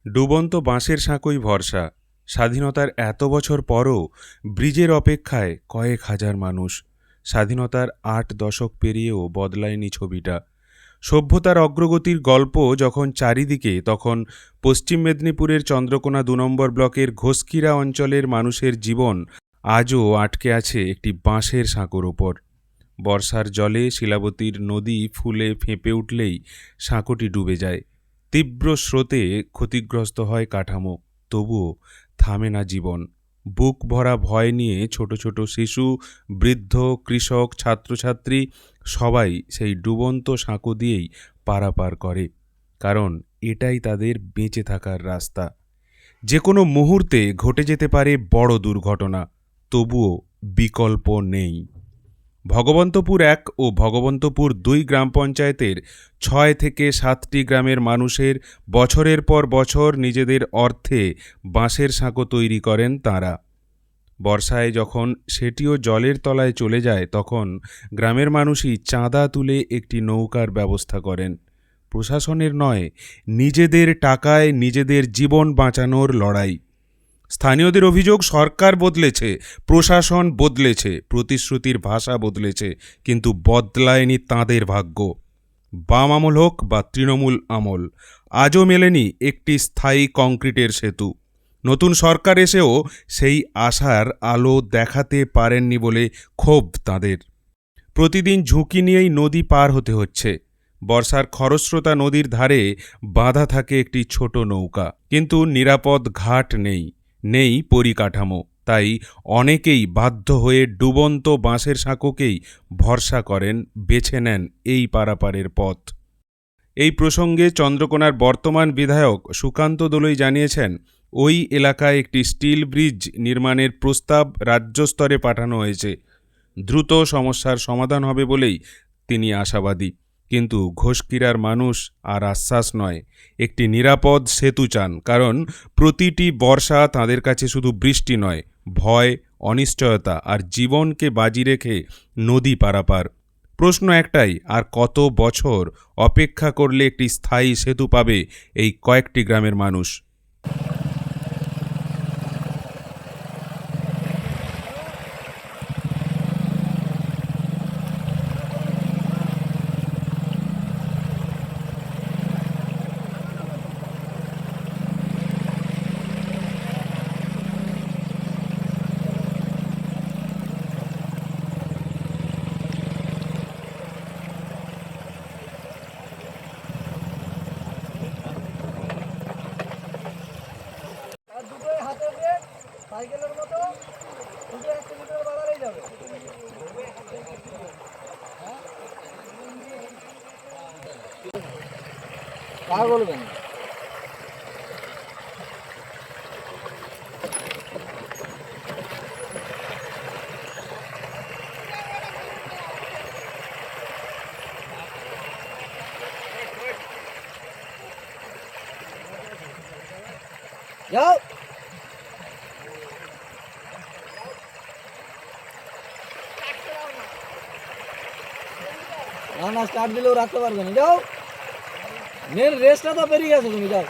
ডুবন্ত বাঁশের সাঁকোই ভরসা। স্বাধীনতার এত বছর পরও ব্রিজের অপেক্ষায় কয়েক হাজার মানুষ। স্বাধীনতার ৮ দশক পেরিয়েও বদলায়নি ছবিটা। সভ্যতার অগ্রগতির গল্প যখন চারিদিকে, তখন পশ্চিম মেদিনীপুরের চন্দ্রকোনা ২ নম্বর ব্লকের ঘোষকিরা অঞ্চলের মানুষের জীবন আজও আটকে আছে একটি বাঁশের সাঁকোর ওপর। বর্ষার জলে শিলাবতীর নদী ফুলে ফেঁপে উঠলেই সাঁকোটি ডুবে যায়। তীব্র স্রোতে ক্ষতিগ্রস্ত হয় কাঠামো, তবুও থামে না জীবন। বুক ভরা ভয় নিয়ে ছোট ছোট শিশু, বৃদ্ধ, কৃষক, ছাত্রছাত্রী সবাই সেই ডুবন্ত সাঁকো দিয়েই পারাপার করে, কারণ এটাই তাদের বেঁচে থাকার রাস্তা। যে কোনো মুহূর্তে ঘটে যেতে পারে বড় দুর্ঘটনা, তবুও বিকল্প নেই। ভগবন্তপুর ১ ও ভগবন্তপুর ২ গ্রাম পঞ্চায়েতের ৬ থেকে ৭টি গ্রামের মানুষের বছরের পর বছর নিজেদের অর্থে বাঁশের সাঁকো তৈরি করেন তাঁরা। বর্ষায় যখন সেটিও জলের তলায় চলে যায়, তখন গ্রামের মানুষই চাঁদা তুলে একটি নৌকার ব্যবস্থা করেন। প্রশাসনের নয়, নিজেদের টাকায় নিজেদের জীবন বাঁচানোর লড়াই। স্থানীয়দের অভিযোগ, সরকার বদলেছে, প্রশাসন বদলেছে, প্রতিশ্রুতির ভাষা বদলেছে, কিন্তু বদলায়নি তাঁদের ভাগ্য। বাম আমল হোক বা তৃণমূল আমল, আজও মেলেনি একটি স্থায়ী কংক্রিটের সেতু। নতুন সরকার এসেও সেই আশার আলো দেখাতে পারেননি বলে ক্ষোভ তাঁদের। প্রতিদিন ঝুঁকি নিয়েই নদী পার হতে হচ্ছে। বর্ষার খরস্রোতা নদীর ধারে বাঁধা থাকে একটি ছোট নৌকা, কিন্তু নিরাপদ ঘাট নেই, নেই পরিকাঠামো। তাই অনেকেই বাধ্য হয়ে ডুবন্ত বাঁশের সাঁকোকেই ভরসা করেন, বেছে নেন এই পারাপারের পথ। এই প্রসঙ্গে চন্দ্রকোনার বর্তমান বিধায়ক সুকান্ত দলুই জানিয়েছেন, ওই এলাকায় একটি স্টিল ব্রিজ নির্মাণের প্রস্তাব রাজ্য স্তরে পাঠানো হয়েছে। দ্রুত সমস্যার সমাধান হবে বলেই তিনি আশাবাদী। কিন্তু ঘোষকিরার মানুষ আর আশ্বাস নয়, একটি নিরাপদ সেতু চান, কারণ প্রতিটি বর্ষা তাঁদের কাছে শুধু বৃষ্টি নয়, ভয়, অনিশ্চয়তা আর জীবনকে বাজি রেখে নদী পারাপার। প্রশ্ন একটাই, আর কত বছর অপেক্ষা করলে একটি স্থায়ী সেতু পাবে এই কয়েকটি গ্রামের মানুষ? সাইকেলের মতো দুটো ১ মিটার বাড়ালেই যাবে। কার বলবেন? যাও। না স্টার্ট দিলেও রাখতে পারবে না, যাও। মেন রেসটা তো পেরিয়ে গেছো তুমি, যাও।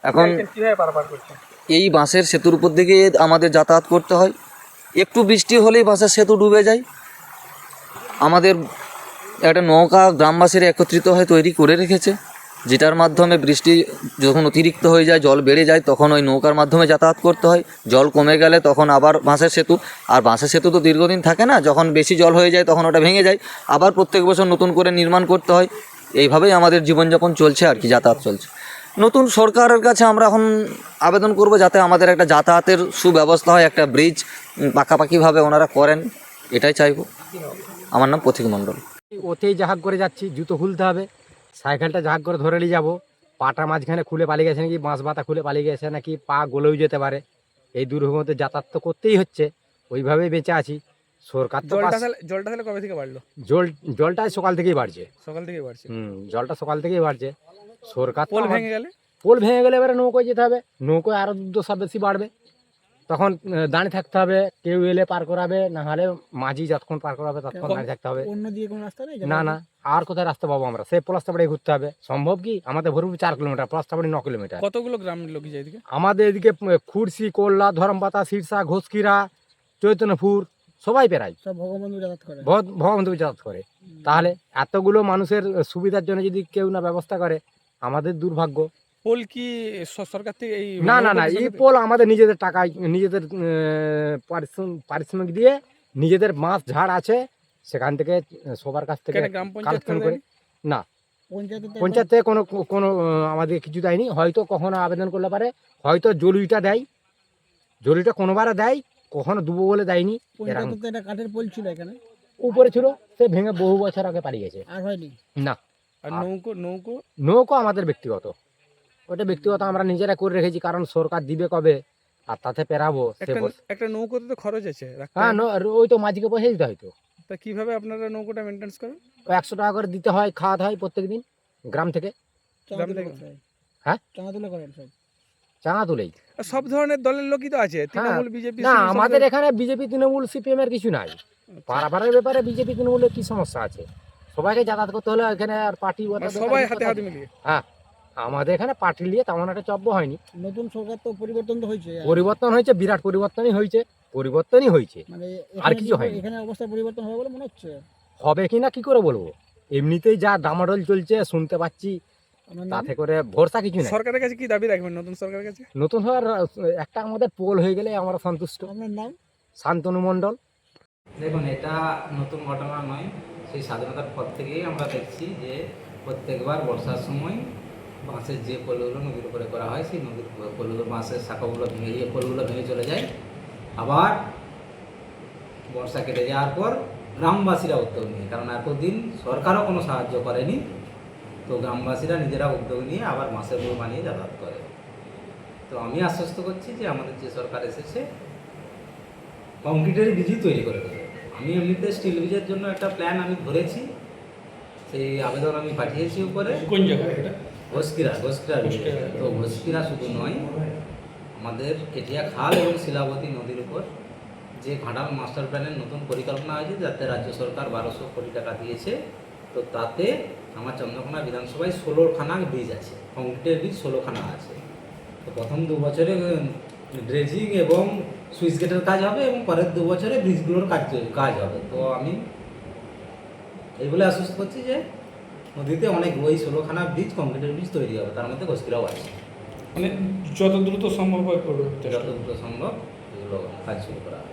এখন কিভাবে পারাপার করছো? এই বাঁশের সেতুর উপর দিকে আমাদের যাতায়াত করতে হয়। একটু বৃষ্টি হলেই বাঁশের সেতু ডুবে যায়। আমাদের একটা নৌকা গ্রামবাসীরা একত্রিত হয়ে তৈরি করে রেখেছে, যেটার মাধ্যমে বৃষ্টি যখন অতিরিক্ত হয়ে যায়, জল বেড়ে যায়, তখন ওই নৌকার মাধ্যমে যাতায়াত করতে হয়। জল কমে গেলে তখন আবার বাঁশের সেতু। আর বাঁশের সেতু তো দীর্ঘদিন থাকে না, যখন বেশি জল হয়ে যায় তখন ওটা ভেঙে যায়, আবার প্রত্যেক বছর নতুন করে নির্মাণ করতে হয়। এইভাবেই আমাদের জীবনযাপন চলছে আর কি, যাতায়াত চলছে। নতুন সরকারের কাছে আমরা এখন আবেদন করব যাতে আমাদের একটা যাতায়াতের সুব্যবস্থা হয়, একটা ব্রিজ পাকাপাকিভাবে ওনারা করেন, এটাই চাইব। আমার নাম পথিক মণ্ডল। ওতেই জাহাজ করে যাচ্ছি, জুতো খুলতে হবে, সাইকেলটা জাহাজ করে ধরে নিয়ে যাবো। পাটা মাঝখানে খুলে পালিয়ে গেছে নাকি, বাঁশ বাতা খুলে পালিয়ে গেছে নাকি, পা গলেও যেতে পারে। এই দুর্গমতে যাতায়াত তো করতেই হচ্ছে, ওইভাবেই বেঁচে আছি। সরকার তো জলটা তাহলে কবে থেকে বাড়লো? জলটা সকাল থেকেই বাড়ছে। সকাল থেকেই বাড়ছে। জলটা সকাল থেকেই বাড়ছে। সরকার তো পোল ভেঙে গেলে? পোল ভেঙে গেলে এবারে নৌকোয় যেতে হবে, নৌকোয় আরো দুর্দশা বেশি বাড়বে। তখন দাঁড়িয়ে থাকতে হবে, কেউ এলে পার করাবে, না হলে মাঝি যতক্ষণ পার করাবে ততক্ষণ দাঁড়িয়ে থাকতে হবে। অন্য দিয়ে কোনো রাস্তা নেই? না না, আর কোথায় রাস্তা পাবো আমরা? সেই পলাশটাবাড়ি ঘুরতে হবে। সম্ভব কি? আমাদের ভরপুর 4 কিলোমিটার, পলাশটাবাড়ি 9 কিলোমিটার। কতগুলো গ্রামের লোক যায় এদিকে? আমাদের এদিকে খুরসি, কোল্লা, ধরমপাতা, সিরসা, ঘোষকিরা, চৈতন্যপুর সবাই পেরাই সব ভগবন্ধু যাতায়াত করে। ভগবন্ধু যাতায়াত করে। তাহলে এতগুলো মানুষের সুবিধার জন্য যদি কেউ না ব্যবস্থা করে, আমাদের দুর্ভাগ্য। পোল কি সরকার থেকে এই না না না, এই পোল আমাদের নিজেদের টাকায়, নিজেদের পারিশ্রমিক দিয়ে, নিজেদের মাছ ঝাড় আছে সেখান থেকে সবার কাছ থেকে কেন গ্রাম পঞ্চায়েত কালেকশন করে। না, পঞ্চায়েতে তো পঞ্চায়েত থেকে কোনো আমাদের কিছু দেয়নি। হয়তো কখনো আবেদন করলে পারে, হয়তো জলুইটা দেয়, জলুইটা কোনোবারে দেয়, কখনো দুবো বলে দেয়নি। এরকম পঞ্চায়েতে তো একটা কাঠের পোল ছিল এখানে, উপরে ছিল, সে ভেঙে বহু বছর আগে পালিয়ে গেছে। আর হয়নি। না, আর নৌকো নৌকো নৌকো আমাদের ব্যক্তিগত, ওটা ব্যক্তিগত আমরা নিজেরা করে রেখেছি, কারণ সরকার দিবে কবে আর তাতে পেরাবো সে একটা একটা নৌকোতে তো খরচ আছে রাখতে হ্যাঁ হয়। ওই তো মাঝিকে পয়সা দিতে হয়তো, তা কিভাবে আপনারা নৌকোটা মেনটেন্স করেন? ওই 100 টাকা করে দিতে হয়, খাওয়াতে হয় প্রত্যেক দিন গ্রাম থেকে। চাঁদা তুলে থেকে? করেন। হ্যাঁ? চাঁদা তুলে করেন সব। চাঁদা তুলেই। আর সব ধরনের দলের লোকই তো আছে, তৃণমূল, বিজেপি। না, আমাদের এখানে বিজেপি, তৃণমূল, সিপিএম এর কিছু নাই। পাড়ার ব্যাপারে বিজেপি, তৃণমূলের কি সমস্যা আছে? সবাইকে যাতায়াত করতে হলে এখানে আর পার্টি সবাই হাতে হাতে মিলিয়ে। হ্যাঁ, আমাদের এখানে পার্টি নিয়ে তেমন একটা চব্য হয়নি। নতুন সরকার তো পরিবর্তন তো হয়েছে। পরিবর্তন হয়েছে, বিরাট পরিবর্তনই হয়েছে, পরিবর্তনই হয়েছে। মানে আর এখানে কিছু হয়নি। এখানে অবস্থা পরিবর্তন হবে বলে মনে হচ্ছে। হবে কিনা কি করে বলবো? এমনিতেই যা ডামাডোল চলছে শুনতে পাচ্ছি, আমার নাম তাতে করে ভরসা কিছু নেই। সরকারের কাছে কি দাবি রাখবেন নতুন সরকারের কাছে? নতুন হওয়ার একটা আমাদের পোল হয়ে গেলে আমরা সন্তুষ্ট। আপনার নাম? শান্তনু মণ্ডল। দেখুন, এটা নতুন ঘটনা নয়। সেই স্বাধীনতার পর থেকেই আমরা দেখছি যে প্রত্যেকবার বর্ষার সময় বাঁশের যে পোলগুলো নদীর উপরে করা হয়, সেই নদীর পোলগুলো, বাঁশের শাখাগুলো ভেঙে গিয়ে পোলগুলো ভেঙে চলে যায়। আবার বর্ষা কেটে যাওয়ার পর গ্রামবাসীরা উদ্যোগ নিয়ে, কারণ এতদিন সরকারও কোনো সাহায্য করেনি, তো গ্রামবাসীরা নিজেরা উদ্যোগ নিয়ে আবার বাঁশের পোল বানিয়ে যাতায়াত করে। তো আমি আশ্বস্ত করছি যে আমাদের যে সরকার এসেছে কংক্রিটের ব্রিজই তৈরি করে দেবে। আমি এমনিতে স্টিল ব্রিজের জন্য একটা প্ল্যান আমি ধরেছি, সেই আবেদন আমি পাঠিয়েছি উপরে। কোন জায়গায় এটা? ঘোষকিরা তো ঘোষকিরা শুধু নয়, আমাদের কেটিয়া খাল এবং শিলাবতী নদীর উপর যে ঘাটাল মাস্টার প্ল্যানের নতুন পরিকল্পনা হয়েছে, যাতে রাজ্য সরকার 1200 কোটি টাকা দিয়েছে, তো তাতে আমার চন্দ্রকোনা বিধানসভায় 16খানা ব্রিজ আছে, কংক্রিটের ব্রিজ 16খানা আছে। তো প্রথম 2 বছরে ড্রেজিং এবং সুইচ গেটের কাজ হবে, এবং পরের 2 বছরে ব্রিজগুলোর কাজ হবে। তো আমি এই বলে আশ্বস্ত করছি যে নদীতে অনেক ওই 16খানা ব্রিজ, কংক্রিটের ব্রিজ তৈরি হবে, তার মধ্যে ঘোষকিরাও আছে। মানে যত দ্রুত সম্ভব হয় করবে। যত দ্রুত সম্ভব এগুলো কাজ শুরু করা হবে।